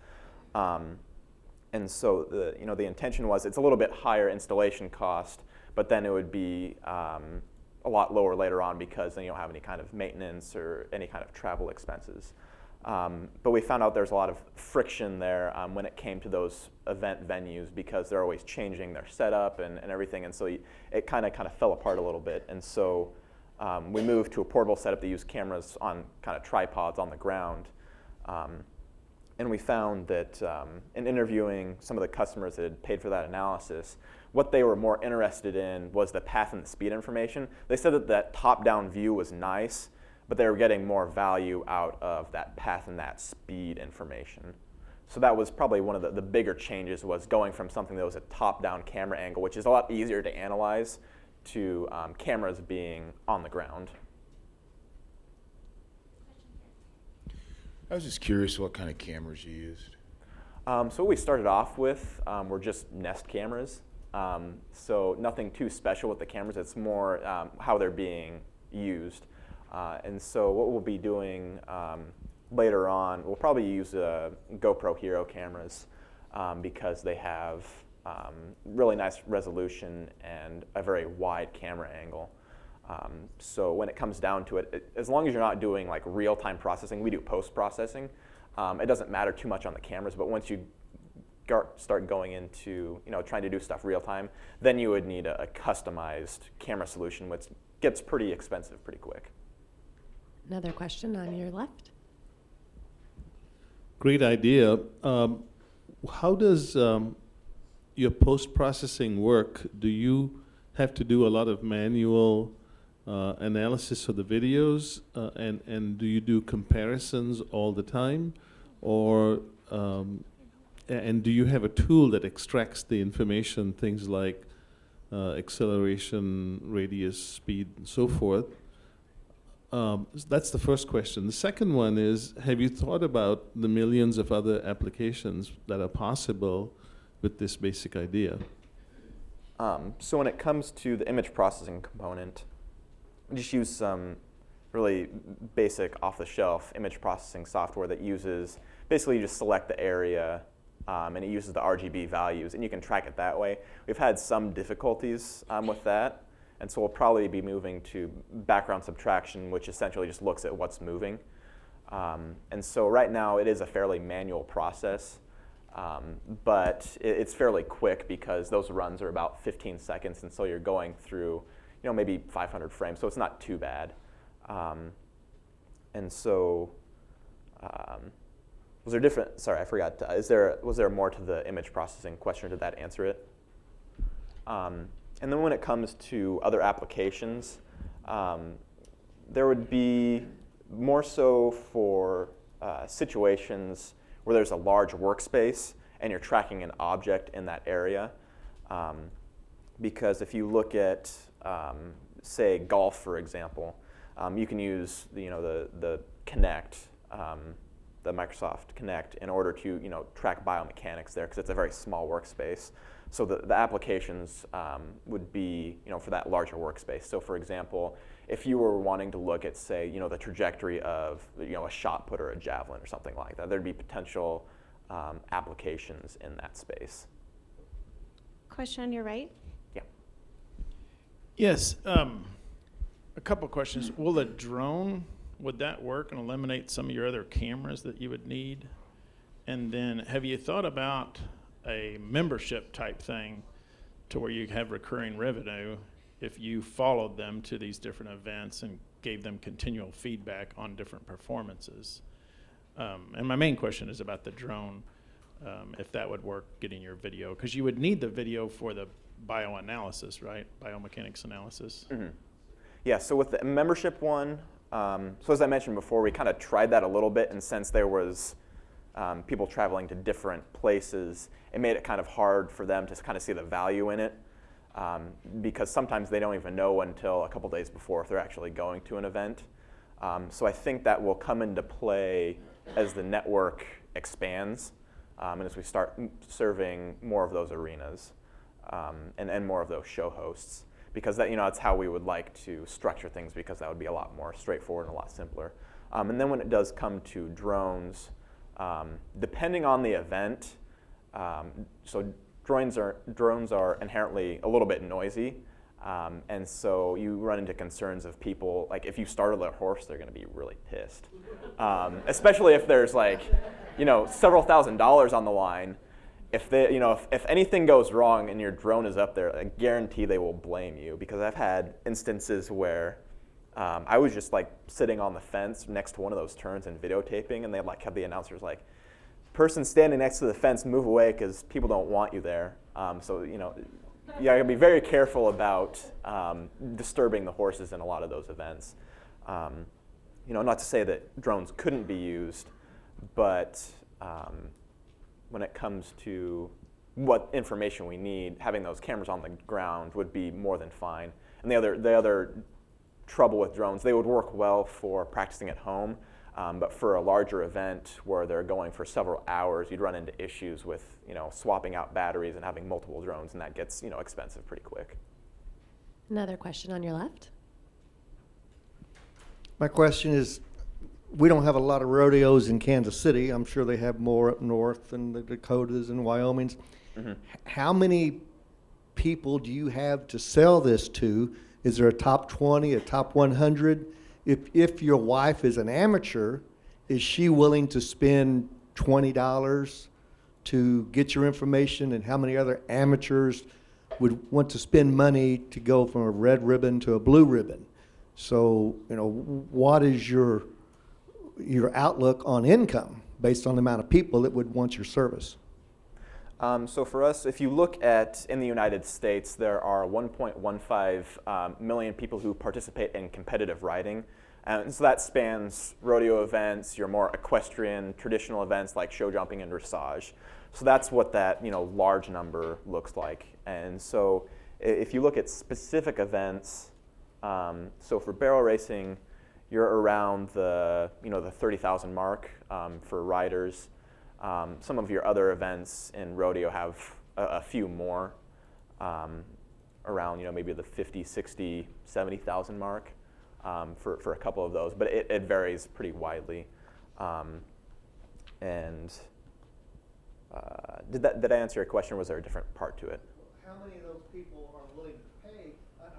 V: And so the intention was it's a little bit higher installation cost, but then it would be a lot lower later on because then you don't have any kind of maintenance or any kind of travel expenses. But we found out there's a lot of friction there when it came to those event venues because they're always changing their setup and everything, and so it kind of fell apart a little bit. And so we moved to a portable setup that used cameras on kind of tripods on the ground. And we found that in interviewing some of the customers that had paid for that analysis, what they were more interested in was the path and the speed information. They said that top-down view was nice, but they were getting more value out of that path and that speed information. So that was probably one of the bigger changes, was going from something that was a top-down camera angle, which is a lot easier to analyze, to cameras being on the ground.
W: I was just curious what kind of cameras you used.
V: So what we started off with were just Nest cameras. So nothing too special with the cameras. It's more how they're being used. And so what we'll be doing later on, we'll probably use GoPro Hero cameras because they have really nice resolution and a very wide camera angle. So when it comes down to it, as long as you're not doing like real-time processing, we do post-processing. It doesn't matter too much on the cameras, but once you start going into trying to do stuff real time, then you would need a customized camera solution, which gets pretty expensive pretty quick.
J: Another question on your left.
P: Great idea. How does your post-processing work? Do you have to do a lot of manual analysis of the videos, and do you do comparisons all the time, or and do you have a tool that extracts the information, things like acceleration, radius, speed, and so forth? That's the first question. The second one is, have you thought about the millions of other applications that are possible with this basic idea?
V: So when it comes to the image processing component, we just use some really basic off-the-shelf image processing software that uses, basically you just select the area, and it uses the RGB values, and you can track it that way. We've had some difficulties with that, and so we'll probably be moving to background subtraction, which essentially just looks at what's moving. And so right now it is a fairly manual process, but it's fairly quick because those runs are about 15 seconds, and so you're going through maybe 500 frames, so it's not too bad. And so was there different, sorry, I forgot, was there more to the image processing question, or did that answer it? And then when it comes to other applications, there would be more so for situations where there's a large workspace and you're tracking an object in that area. Because if you look at, say, golf, for example, you can use the Kinect, the Microsoft Kinect, in order to track biomechanics there, because it's a very small workspace. So the applications would be for that larger workspace. So for example, if you were wanting to look at, say, the trajectory of a shot put or a javelin or something like that, there'd be potential applications in that space.
T: Question on your right.
V: Yeah.
N: Yes. A couple questions. Will a drone, would that work and eliminate some of your other cameras that you would need? And then have you thought about a membership type thing to where you have recurring revenue if you followed them to these different events and gave them continual feedback on different performances? And my main question is about the drone, if that would work, getting your video, because you would need the video for the bioanalysis, right? Biomechanics analysis.
V: Mm-hmm. Yeah, so with the membership one, so as I mentioned before, we kind of tried that a little bit, and since there was people traveling to different places, it made it kind of hard for them to kind of see the value in it, because sometimes they don't even know until a couple days before if they're actually going to an event. So I think that will come into play as the network expands, and as we start serving more of those arenas, and more of those show hosts, because that's how we would like to structure things, because that would be a lot more straightforward and a lot simpler. And then when it does come to drones, depending on the event, so drones are inherently a little bit noisy, and so you run into concerns of people, like if you startle a horse, they're going to be really pissed, especially if there's several $1,000s on the line. If if anything goes wrong and your drone is up there, I guarantee they will blame you, because I've had instances where I was just sitting on the fence next to one of those turns and videotaping, and they have the announcers person standing next to the fence, move away because people don't want you there. So you gotta be very careful about disturbing the horses in a lot of those events. Not to say that drones couldn't be used, but when it comes to what information we need, having those cameras on the ground would be more than fine. And the other trouble with drones, they would work well for practicing at home, but for a larger event where they're going for several hours, you'd run into issues with swapping out batteries and having multiple drones, and that gets expensive pretty quick.
J: Another question on your left.
H: My question is, we don't have a lot of rodeos in Kansas City. I'm sure they have more up north in the Dakotas and Wyomings. Mm-hmm. How many people do you have to sell this to? Is there a top 20, a top 100? If your wife is an amateur, is she willing to spend $20 to get your information, and how many other amateurs would want to spend money to go from a red ribbon to a blue ribbon? So, what is your outlook on income based on the amount of people that would want your service?
V: So for us, if you look at in the United States, there are 1.15 million people who participate in competitive riding. And so that spans rodeo events, your more equestrian, traditional events like show jumping and dressage. So that's what that large number looks like. And so if you look at specific events, so for barrel racing, you're around the the 30,000 mark for riders. Some of your other events in rodeo have a few more, around maybe the 50, 60, 70,000 mark for a couple of those, but it varies pretty widely. Did I answer your question, or was there a different part to it?
H: How many of those people are willing to pay? A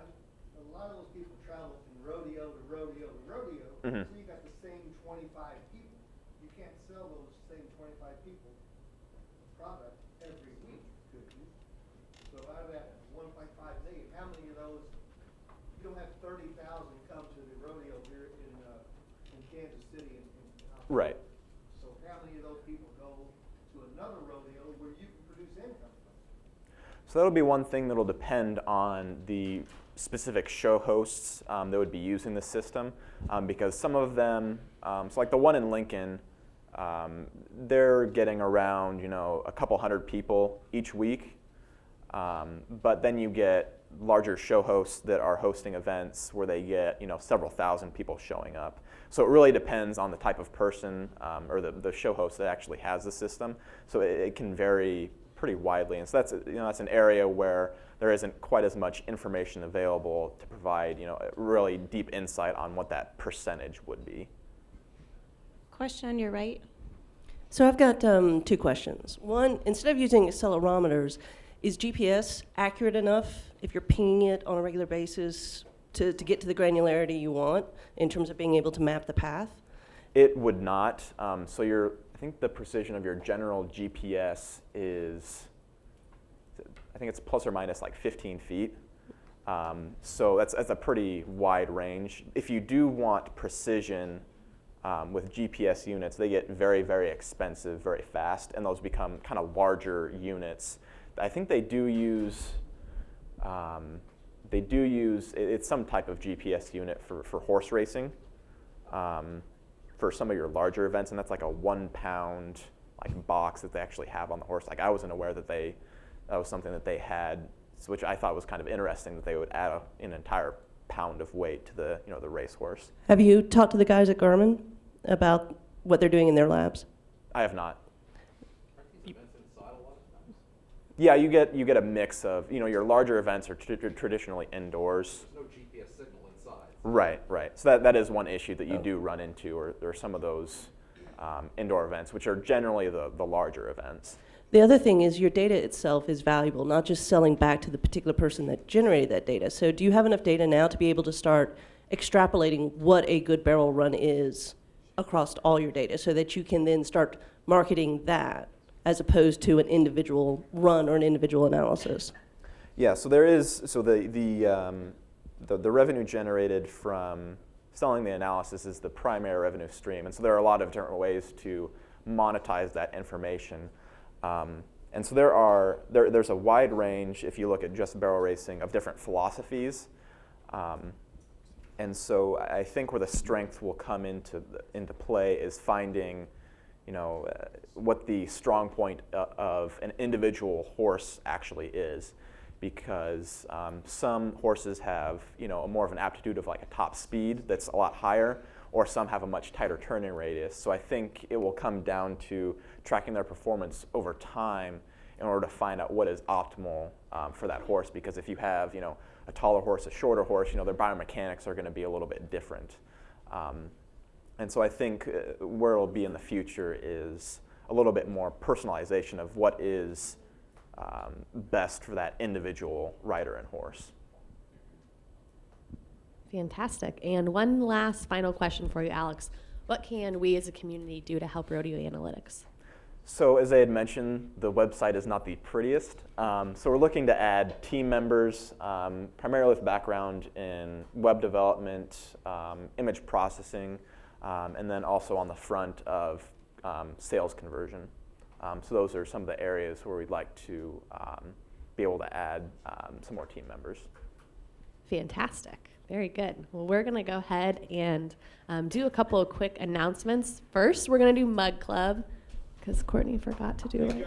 H: lot of those people travel from rodeo to rodeo to rodeo,
V: Mm-hmm.
H: so you got the same 25 people. You can't sell those same 25 people product every week, could you? So out of that 1.5 million, how many of those, you don't have 30,000 come to the rodeo here in Kansas City.
V: Right.
H: So how many of those people go to another rodeo where you can produce income from?
V: So that'll be one thing that'll depend on the specific show hosts that would be using the system, because some of them, so like the one in Lincoln, they're getting around a couple hundred people each week, but then you get larger show hosts that are hosting events where they get several thousand people showing up. So it really depends on the type of person or the show host that actually has the system. So it can vary pretty widely, and so that's an area where there isn't quite as much information available to provide really deep insight on what that percentage would be.
T: Question on your right.
G: So I've got two questions. One, instead of using accelerometers, is GPS accurate enough if you're pinging it on a regular basis to get to the granularity you want in terms of being able to map the path?
V: It would not. So I think the precision of your general GPS is, I think it's plus or minus like 15 feet. So that's a pretty wide range. If you do want precision with GPS units, they get very, very expensive very fast, and those become kind of larger units. I think they do use it's some type of GPS unit for horse racing for some of your larger events, and that's like a 1 pound box that they actually have on the horse. I wasn't aware that that was something that they had, which I thought was kind of interesting, that they would add an entire pound of weight to the the racehorse.
G: Have you talked to the guys at Garmin about what they're doing in their labs?
V: I have not. Yeah, you get a mix of your larger events are traditionally indoors.
I: There's no GPS signal inside.
V: Right. So that is one issue that you do run into, or some of those indoor events, which are generally the larger events.
G: The other thing is your data itself is valuable, not just selling back to the particular person that generated that data. So do you have enough data now to be able to start extrapolating what a good barrel run is across all your data so that you can then start marketing that as opposed to an individual run or an individual analysis?
V: Yeah, so there is, the revenue generated from selling the analysis is the primary revenue stream, and so there are a lot of different ways to monetize that information. And so there's a wide range, if you look at just barrel racing, of different philosophies. And so I think where the strength will come into play is finding what the strong point of an individual horse actually is, because some horses have more of an aptitude of like a top speed that's a lot higher, or some have a much tighter turning radius. So I think it will come down to tracking their performance over time in order to find out what is optimal for that horse, because if you have a taller horse, a shorter horse, their biomechanics are going to be a little bit different. And so I think where it'll be in the future is a little bit more personalization of what is best for that individual rider and horse.
J: Fantastic. And one last final question for you, Alex. What can we as a community do to help Rodeo Analytics?
V: So as I had mentioned, the website is not the prettiest. So we're looking to add team members, primarily with background in web development, image processing, and then also on the front of sales conversion. So those are some of the areas where we'd like to be able to add some more team members.
J: Fantastic. Very good. Well, we're going to go ahead and do a couple of quick announcements. First, we're going to do Mug Club, because Courtney forgot to do it.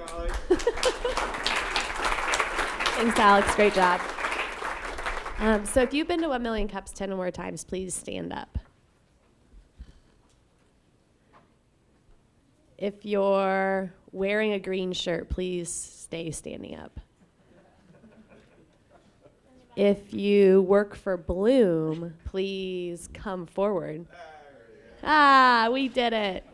J: Thanks, Alex. Great job. So if you've been to 1 Million Cups 10 or more times, please stand up. If you're wearing a green shirt, please stay standing up. If you work for Bloom, please come forward. We did it.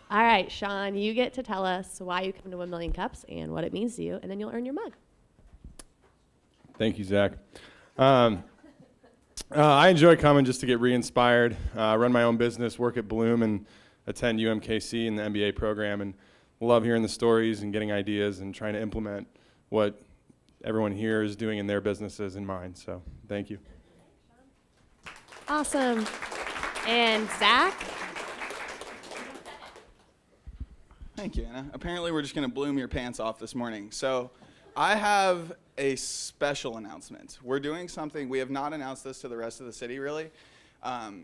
J: All right, Sean, you get to tell us why you come to 1 Million Cups and what it means to you, and then you'll earn your mug.
I: Thank you, Zach. I enjoy coming just to get re-inspired, run my own business, work at Bloom, and attend UMKC and the MBA program, and love hearing the stories and getting ideas and trying to implement what everyone here is doing in their businesses and mine. So thank you.
J: Awesome. And Zach?
B: Thank you, Anna. Apparently we're just going to bloom your pants off this morning. So I have a special announcement. We're doing something, we have not announced this to the rest of the city really,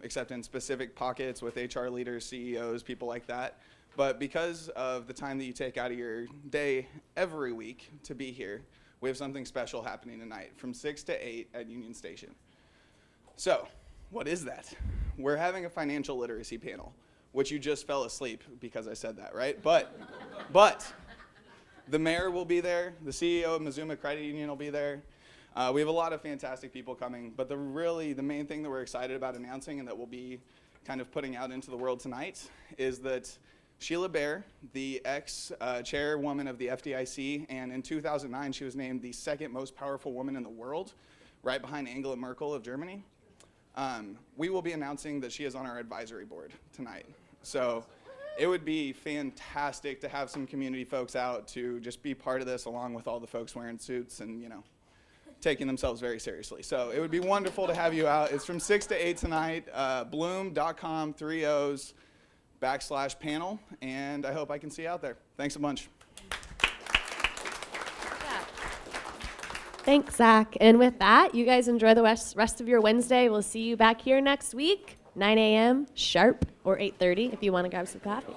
B: except in specific pockets with HR leaders, CEOs, people like that. But because of the time that you take out of your day every week to be here, we have something special happening tonight from 6 to 8 at Union Station. So, what is that? We're having a financial literacy panel, which you just fell asleep because I said that, right? But the mayor will be there, the CEO of Mazuma Credit Union will be there. We have a lot of fantastic people coming, but the main thing that we're excited about announcing and that we'll be kind of putting out into the world tonight is that Sheila Bair, the ex-chairwoman of the FDIC, and in 2009 she was named the second most powerful woman in the world, right behind Angela Merkel of Germany. We will be announcing that she is on our advisory board tonight. So it would be fantastic to have some community folks out to just be part of this along with all the folks wearing suits and, taking themselves very seriously. So it would be wonderful to have you out. It's from 6 to 8 tonight, bloom.com, 3 O's, /panel, and I hope I can see you out there. Thanks a bunch.
J: Thanks, Zach. And with that, you guys enjoy the rest of your Wednesday. We'll see you back here next week, 9 a.m. sharp, or 8:30 if you want to grab some coffee.